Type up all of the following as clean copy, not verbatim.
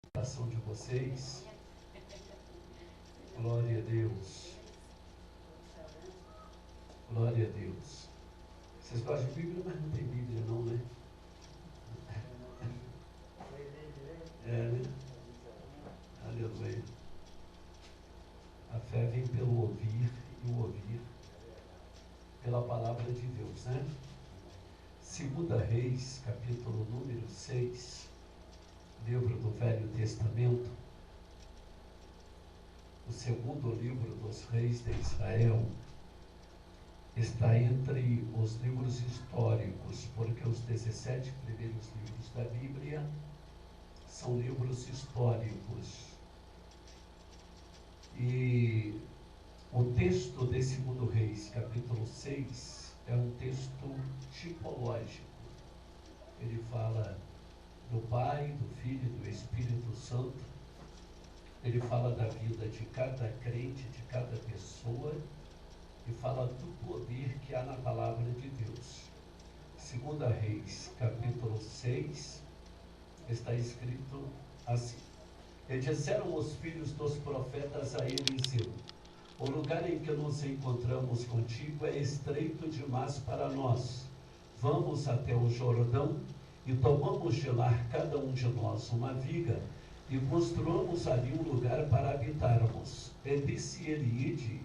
De vocês, glória a Deus, glória a Deus. Vocês gostam de Bíblia, mas não tem Bíblia não, né? Né? Aleluia. A fé vem pelo ouvir e o ouvir pela palavra de Deus, né? 2 Reis, capítulo número 6, livro do Velho Testamento, o segundo livro dos reis de Israel, está entre os livros históricos, porque os 17 primeiros livros da Bíblia são livros históricos. E o texto de 2 Reis, capítulo 6, é um texto tipológico. Ele fala do Pai, do Filho e do Espírito Santo. Ele fala da vida de cada crente, de cada pessoa, e fala do poder que há na palavra de Deus. 2 Reis, capítulo 6, está escrito assim: E disseram os filhos dos profetas a Eliseu: O lugar em que nos encontramos contigo é estreito demais para nós. Vamos até o Jordão e tomamos de lá cada um de nós uma viga e construamos ali um lugar para habitarmos. E disse ele: Ide.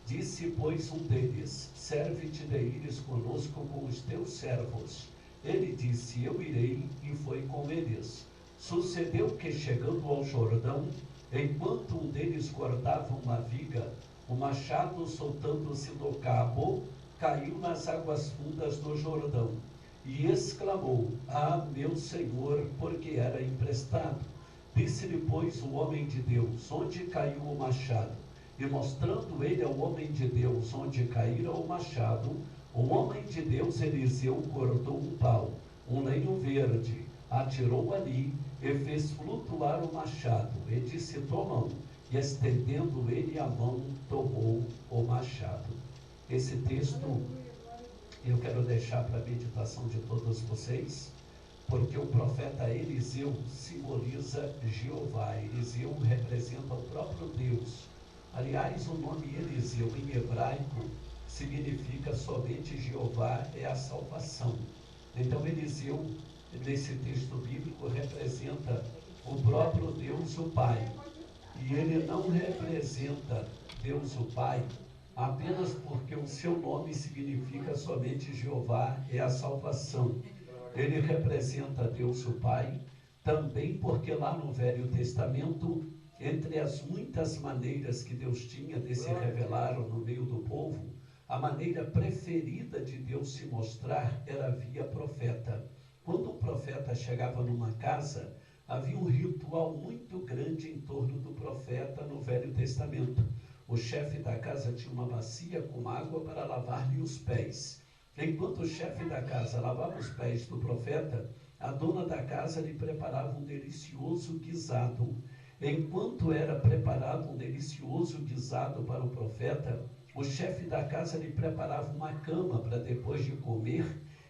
Disse, pois, um deles: Serve-te de ires conosco com os teus servos. Ele disse: Eu irei, e foi com eles. Sucedeu que, chegando ao Jordão, enquanto um deles cortava uma viga, o machado, soltando-se do cabo, caiu nas águas fundas do Jordão, e exclamou: Ah, meu Senhor, porque era emprestado. Disse-lhe, pois, o homem de Deus: Onde caiu o machado? E mostrando ele ao homem de Deus onde caíra o machado, o homem de Deus Eliseu cortou um pau, um lenho verde, atirou ali e fez flutuar o machado, e disse: Tomam. E estendendo ele a mão, tomou o machado. Esse texto eu quero deixar para a meditação de todos vocês, porque o profeta Eliseu simboliza Jeová. Eliseu representa o próprio Deus. Aliás, o nome Eliseu em hebraico significa somente Jeová é a salvação. Então Eliseu, nesse texto bíblico, representa o próprio Deus, o Pai. E ele não representa Deus, o Pai, apenas porque o seu nome significa somente Jeová é a salvação. Ele representa Deus, o Pai, também porque lá no Velho Testamento, entre as muitas maneiras que Deus tinha de se revelar no meio do povo, a maneira preferida de Deus se mostrar era via profeta. Quando um profeta chegava numa casa, havia um ritual muito grande em torno do profeta no Velho Testamento. O chefe da casa tinha uma bacia com água para lavar-lhe os pés. Enquanto o chefe da casa lavava os pés do profeta, a dona da casa lhe preparava um delicioso guisado. Enquanto era preparado um delicioso guisado para o profeta, o chefe da casa lhe preparava uma cama para, depois de comer,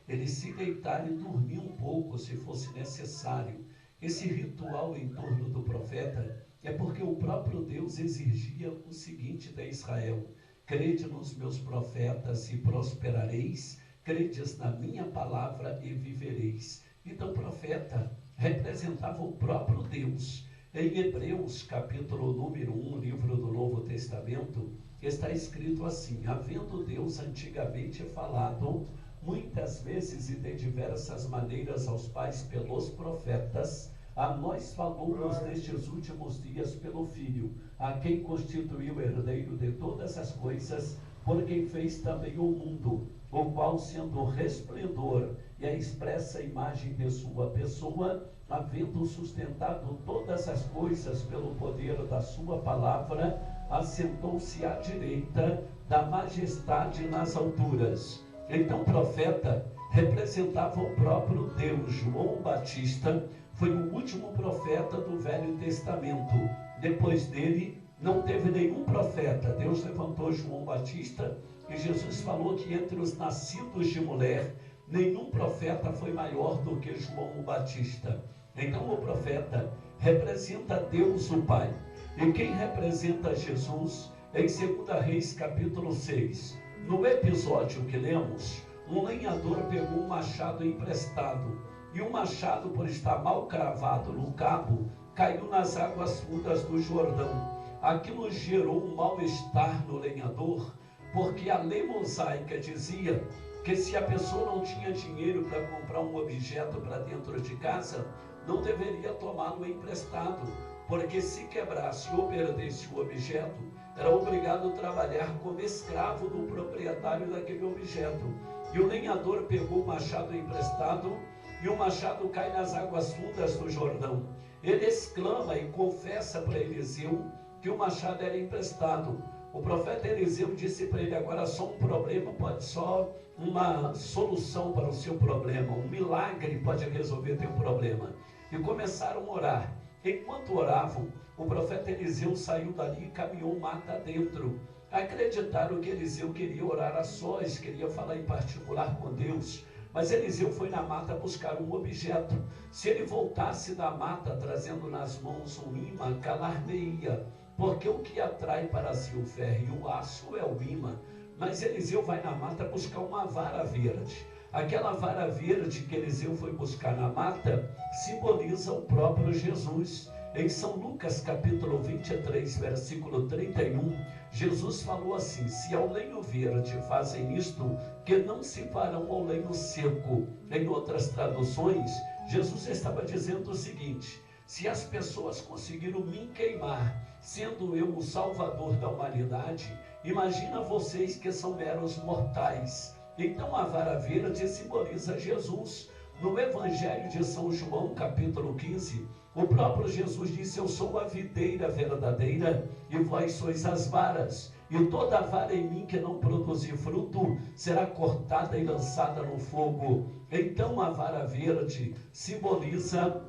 ele se deitar e dormir um pouco, se fosse necessário. Esse ritual em torno do profeta é porque o próprio Deus exigia o seguinte de Israel: crede nos meus profetas e prosperareis, credes na minha palavra e vivereis. Então o profeta representava o próprio Deus. Em Hebreus, capítulo número 1, livro do Novo Testamento, está escrito assim: havendo Deus antigamente falado muitas vezes e de diversas maneiras aos pais pelos profetas, a nós falou-nos nestes últimos dias pelo Filho, a quem constituiu herdeiro de todas as coisas, por quem fez também o mundo, o qual, sendo o resplendor e a expressa imagem de sua pessoa, havendo sustentado todas as coisas pelo poder da sua palavra, assentou-se à direita da majestade nas alturas. Então o profeta representava o próprio Deus. João Batista foi o último profeta do Velho Testamento. Depois dele, não teve nenhum profeta. Deus levantou João Batista e Jesus falou que entre os nascidos de mulher, nenhum profeta foi maior do que João Batista. Então o profeta representa Deus o Pai. E quem representa Jesus, em 2 Reis capítulo 6, no episódio que lemos, um lenhador pegou um machado emprestado, e o machado, por estar mal cravado no cabo, caiu nas águas fundas do Jordão. Aquilo gerou um mal-estar no lenhador, porque a lei mosaica dizia que se a pessoa não tinha dinheiro para comprar um objeto para dentro de casa, não deveria tomá-lo emprestado, porque se quebrasse ou perdesse o objeto, era obrigado a trabalhar como escravo do proprietário daquele objeto. E o lenhador pegou o machado emprestado, e o machado cai nas águas fundas do Jordão. Ele exclama e confessa para Eliseu que o machado era emprestado. O profeta Eliseu disse para ele: agora só um problema, só uma solução para o seu problema, um milagre pode resolver teu problema. E começaram a orar. Enquanto oravam, o profeta Eliseu saiu dali e caminhou mata dentro. Acreditaram que Eliseu queria orar a sós, queria falar em particular com Deus. Mas Eliseu foi na mata buscar um objeto. Se ele voltasse da mata trazendo nas mãos um ímã, calar-me-ia, porque o que atrai para si o ferro e o aço é o ímã. Mas Eliseu vai na mata buscar uma vara verde. Aquela vara verde que Eliseu foi buscar na mata simboliza o próprio Jesus. Em São Lucas capítulo 23, versículo 31, Jesus falou assim: se ao lenho verde fazem isto, que não se farão ao lenho seco. Em outras traduções, Jesus estava dizendo o seguinte: se as pessoas conseguiram me queimar, sendo eu o salvador da humanidade, imagina vocês que são meros mortais. Então a vara verde simboliza Jesus. No Evangelho de São João, capítulo 15, o próprio Jesus disse: eu sou a videira verdadeira e vós sois as varas. E toda vara em mim que não produzir fruto será cortada e lançada no fogo. Então a vara verde simboliza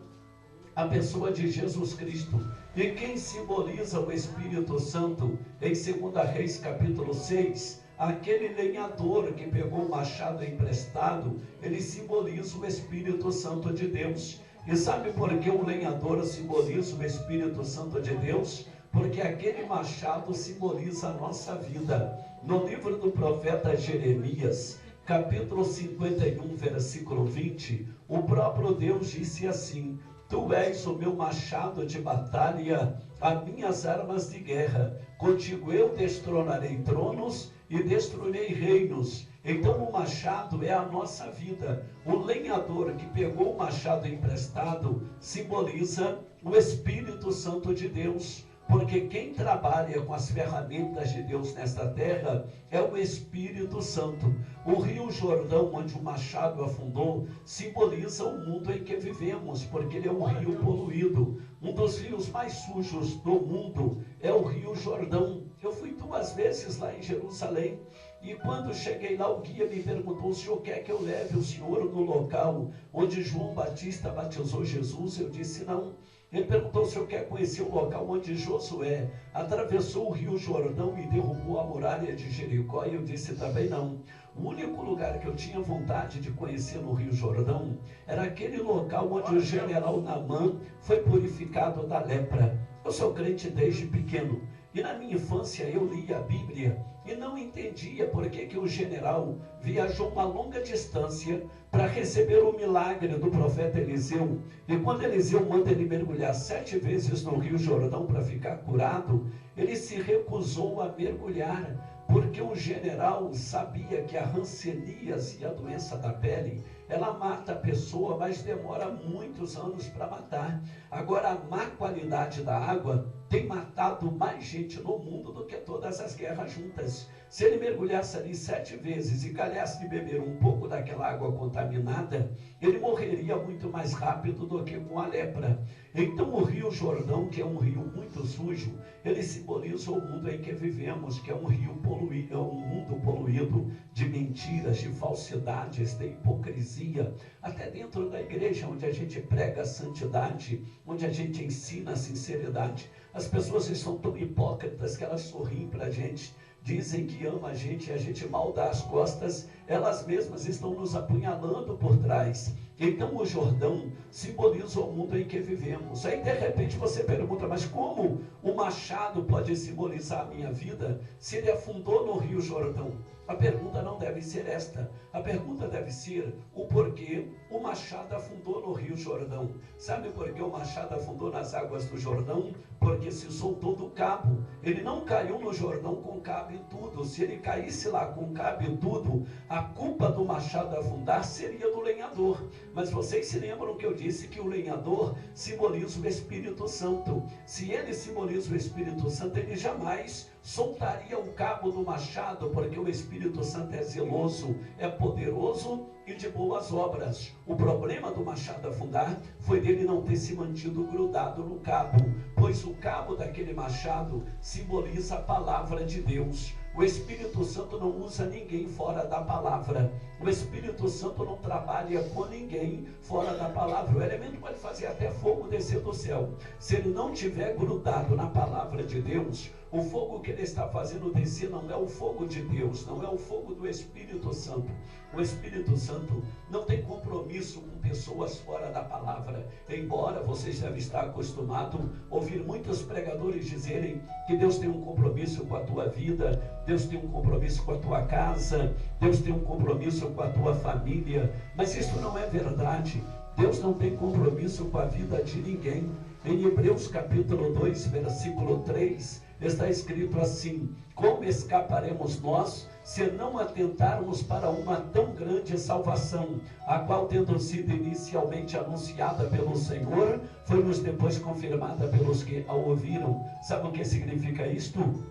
a pessoa de Jesus Cristo. E quem simboliza o Espírito Santo? Em 2 Reis capítulo 6, aquele lenhador que pegou o machado emprestado, ele simboliza o Espírito Santo de Deus. E sabe por que o lenhador simboliza o Espírito Santo de Deus? Porque aquele machado simboliza a nossa vida. No livro do profeta Jeremias, capítulo 51, versículo 20, o próprio Deus disse assim: tu és o meu machado de batalha, as minhas armas de guerra. Contigo eu destronarei tronos e destruirei reinos. Então o machado é a nossa vida. O lenhador que pegou o machado emprestado simboliza o Espírito Santo de Deus. Porque quem trabalha com as ferramentas de Deus nesta terra é o Espírito Santo. O rio Jordão, onde o machado afundou, simboliza o mundo em que vivemos, porque ele é um rio poluído. Um dos rios mais sujos do mundo é o rio Jordão. Eu fui 2 vezes lá em Jerusalém, e quando cheguei lá, o guia me perguntou: o senhor quer que eu leve o senhor no local onde João Batista batizou Jesus? Eu disse não. Ele perguntou: o senhor quer conhecer o local onde Josué atravessou o rio Jordão e derrubou a muralha de Jericó? E eu disse também não. O único lugar que eu tinha vontade de conhecer no rio Jordão era aquele local onde o general Naamã foi purificado da lepra. Eu sou crente desde pequeno, e na minha infância eu lia a Bíblia e não entendia por que o general viajou uma longa distância para receber o milagre do profeta Eliseu. E quando Eliseu manda ele mergulhar 7 vezes no rio Jordão para ficar curado, ele se recusou a mergulhar, porque o general sabia que a hanseníase, a doença da pele, ela mata a pessoa, mas demora muitos anos para matar. Agora, a má qualidade da água tem matado mais gente no mundo do que todas as guerras juntas. Se ele mergulhasse ali 7 vezes e calhasse de beber um pouco daquela água contaminada, ele morreria muito mais rápido do que com a lepra. Então o rio Jordão, que é um rio muito sujo, ele simboliza o mundo em que vivemos, que é um rio poluído, é um mundo poluído de mentiras, de falsidades, de hipocrisia, hipocrisia, até dentro da igreja, onde a gente prega a santidade, onde a gente ensina a sinceridade. As pessoas estão tão hipócritas que elas sorriem para a gente, dizem que ama a gente e a gente mal dá as costas, elas mesmas estão nos apunhalando por trás. Então o Jordão simboliza o mundo em que vivemos. Aí de repente você pergunta, mas como o machado pode simbolizar a minha vida se ele afundou no Rio Jordão? A pergunta não deve ser esta. A pergunta deve ser o porquê o machado afundou no Rio Jordão. Sabe por que o machado afundou nas águas do Jordão? Porque se soltou do cabo. Ele não caiu no Jordão com cabo e tudo. Se ele caísse lá com cabo e tudo, a culpa do machado afundar seria do lenhador. Mas vocês se lembram que eu disse que o lenhador simboliza o Espírito Santo. Se ele simboliza o Espírito Santo, ele jamais soltaria o cabo do machado, porque o Espírito Santo é zeloso, é poderoso e de boas obras. O problema do machado afundar foi dele não ter se mantido grudado no cabo, pois o cabo daquele machado simboliza a palavra de Deus. O Espírito Santo não usa ninguém fora da palavra. O Espírito Santo não trabalha com ninguém fora da palavra. O elemento pode fazer até fogo descer do céu. Se ele não tiver grudado na palavra de Deus, o fogo que ele está fazendo descer não é o fogo de Deus, não é o fogo do Espírito Santo. O Espírito Santo não tem compromisso com pessoas fora da palavra. Embora vocês devem estar acostumados a ouvir muitos pregadores dizerem que Deus tem um compromisso com a tua vida, Deus tem um compromisso com a tua casa, Deus tem um compromisso com a tua família, mas isso não é verdade. Deus não tem compromisso com a vida de ninguém. Em Hebreus capítulo 2, versículo 3, está escrito assim: como escaparemos nós se não atentarmos para uma tão grande salvação, a qual, tendo sido inicialmente anunciada pelo Senhor, foi-nos depois confirmada pelos que a ouviram? Sabe o que significa isto?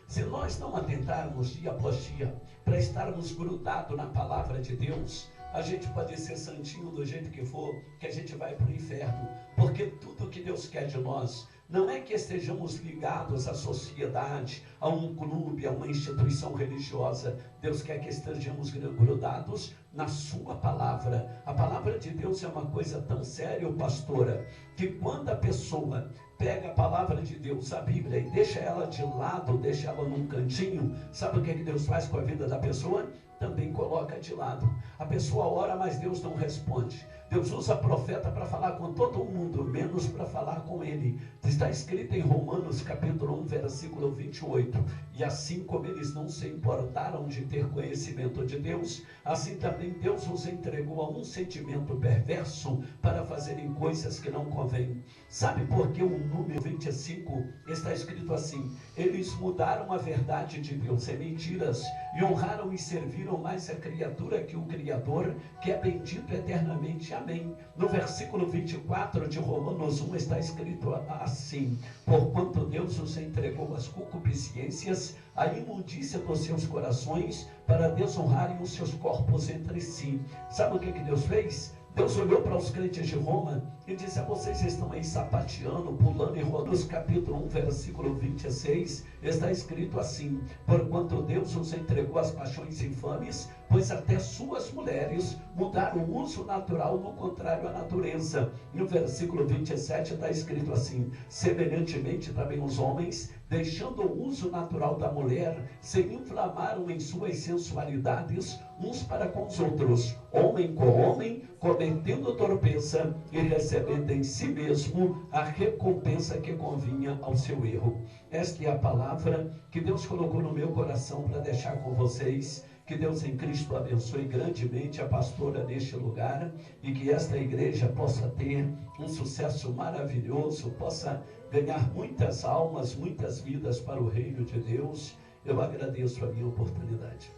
Se nós não atentarmos dia após dia para estarmos grudados na palavra de Deus, a gente pode ser santinho do jeito que for, que a gente vai para o inferno, porque tudo que Deus quer de nós não é que estejamos ligados à sociedade, a um clube, a uma instituição religiosa. Deus quer que estejamos grudados na sua palavra. A palavra de Deus é uma coisa tão séria, pastora, que quando a pessoa pega a palavra de Deus, a Bíblia, e deixa ela de lado, deixa ela num cantinho, sabe o que Deus faz com a vida da pessoa? Também coloca de lado. A pessoa ora, mas Deus não responde. Deus usa profeta para falar com todo mundo, menos para falar com ele. Está escrito em Romanos capítulo 1, versículo 28. E assim como eles não se importaram de ter conhecimento de Deus, assim também Deus os entregou a um sentimento perverso para fazerem coisas que não convêm. Sabe por que o número 25 está escrito assim? Eles mudaram a verdade de Deus em mentiras e honraram e serviram mais a criatura que o Criador, que é bendito eternamente. Amém. No versículo 24 de Romanos 1 está escrito assim: porquanto Deus os entregou às concupiscências, a imundícia dos seus corações, para desonrarem os seus corpos entre si. Sabe o que Deus fez? Deus olhou para os crentes de Roma e disse: vocês estão aí sapateando, pulando. Em Romanos capítulo 1, versículo 26, está escrito assim: porquanto Deus os entregou às paixões infames, pois até suas mulheres mudaram o uso natural no contrário à natureza. No versículo 27 está escrito assim: semelhantemente também os homens, deixando o uso natural da mulher, se inflamaram em suas sensualidades uns para com os outros, homem com homem, cometendo torpeza e recebendo em si mesmo a recompensa que convinha ao seu erro. Esta é a palavra que Deus colocou no meu coração para deixar com vocês. Que Deus em Cristo abençoe grandemente a pastora neste lugar e que esta igreja possa ter um sucesso maravilhoso, possa ganhar muitas almas, muitas vidas para o reino de Deus. Eu agradeço a minha oportunidade.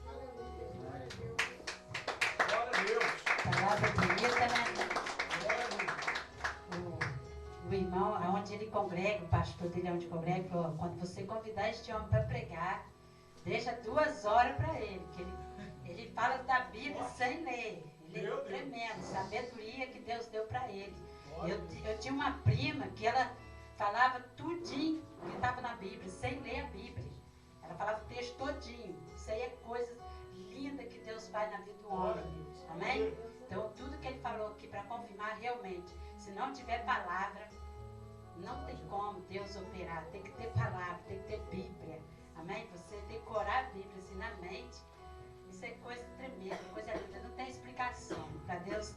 Glória a Deus. Palavra bonita, né? O irmão, aonde ele congrega, o pastor dele onde congrega, falou: quando você convidar este homem para pregar, deixa 2 horas para ele, que ele fala da Bíblia sem ler. Ele é tremendo, sabedoria que Deus deu para ele. Eu tinha uma prima que ela falava tudinho que estava na Bíblia, sem ler a Bíblia. Ela falava o texto todinho. Isso aí é coisa linda que Deus faz na vida do homem. Amém? Então, tudo que ele falou aqui para confirmar realmente, se não tiver palavra, não tem como Deus operar. Tem que ter palavra, tem que ter Bíblia. Amém? Você tem que orar a Bíblia assim na mente. Isso é coisa tremenda, coisa linda. Não tem explicação. Para Deus...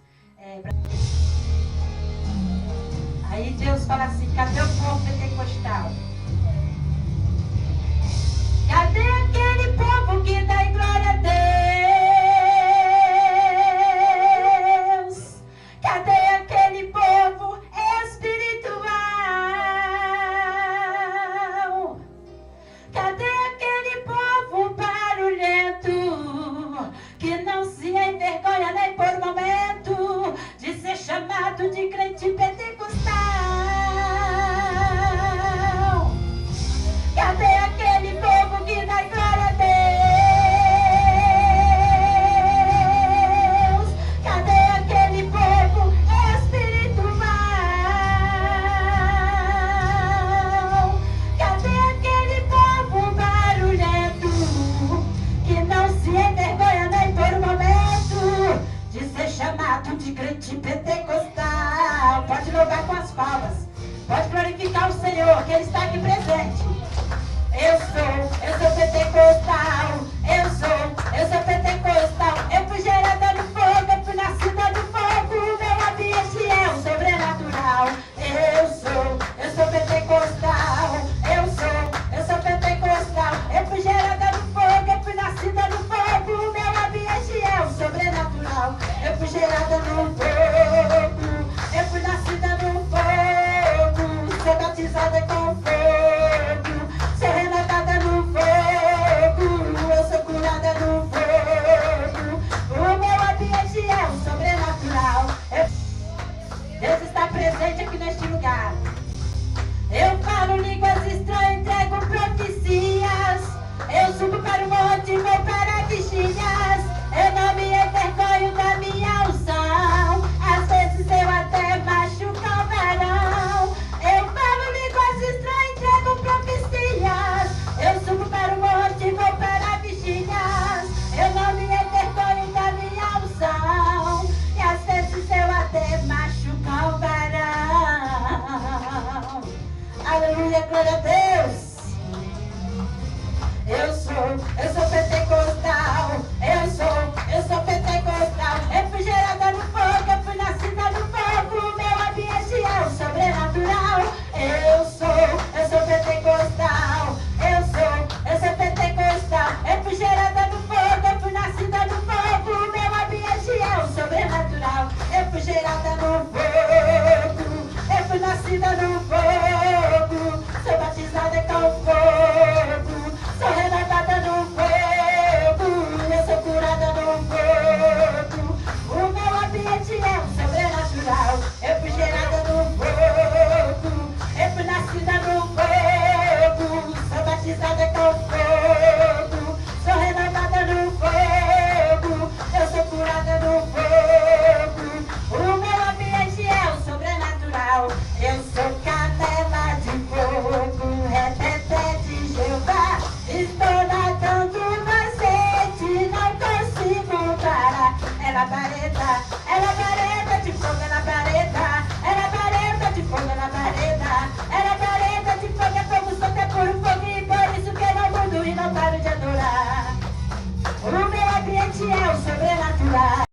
Aí Deus fala assim, cadê o povo pentecostal? Cadê aquele povo que dá glória a Deus? Cadê aquele povo espiritual? Cadê aquele povo barulhento que não se envergonha nem por momento de ser chamado de crente pentecostal? Cadê aquele povo que dá glória a Deus? Cadê aquele povo espiritual? Cadê aquele povo barulhento que não se envergonha nem por um momento de ser chamado de crente pentecostal? Pode louvar com as palmas, pode glorificar o Senhor, que Ele está aqui presente. Eu sou pentecostal, eu sou pentecostal. Eu fui gerada no fogo, eu fui nascida no fogo. Meu ambiente é o sobrenatural. Eu sou pentecostal, eu sou pentecostal. Eu fui gerada no fogo, eu fui nascida no fogo. Meu ambiente é o sobrenatural. Eu fui gerada no fogo, eu fui nascida no fogo. Sou batizada com fogo, sou renovada no fogo, eu sou curada no fogo. O meu ambiente é o sobrenatural. Deus está presente aqui neste lugar. Eu falo línguas estranhas, entrego profecias. Eu subo para o monte e vou para vigílias. Eu não me envergonho da minha unção. Às vezes eu até machuco o varão. Eu falo línguas estranhas, entrego profecias. Eu subo para o monte e vou para vigílias. Eu não me envergonho da minha unção. E às vezes eu até machuco o varão. Aleluia, glória a Deus. Eu sou pentecostal, eu sou pentecostal. Eu fui gerada no fogo, eu fui nascida no fogo. Meu ambiente é o sobrenatural. Eu sou pentecostal, eu sou pentecostal. Eu fui gerada no fogo, eu fui nascida no fogo. Meu ambiente é o sobrenatural. Eu fui gerada no fogo, eu fui nascida no fogo. Sou batizada com fogo, sou renovada no fogo, eu sou curada no fogo. O meu ambiente é o sobrenatural. Eu fui gerada no fogo, eu fui nascida no fogo. Sou batizada com fogo, sou renovada no fogo, eu sou curada no fogo. O meu ambiente é o sobrenatural. Eu sou canela de fogo, reteté de Jeová. Estou nadando na sede, não consigo parar. É labareda de fogo, é labareda de fogo, é labareda de fogo, é fogo santo, é puro fogo, e por isso que eu não mudo e não paro de adorar. O meu ambiente é o sobrenatural.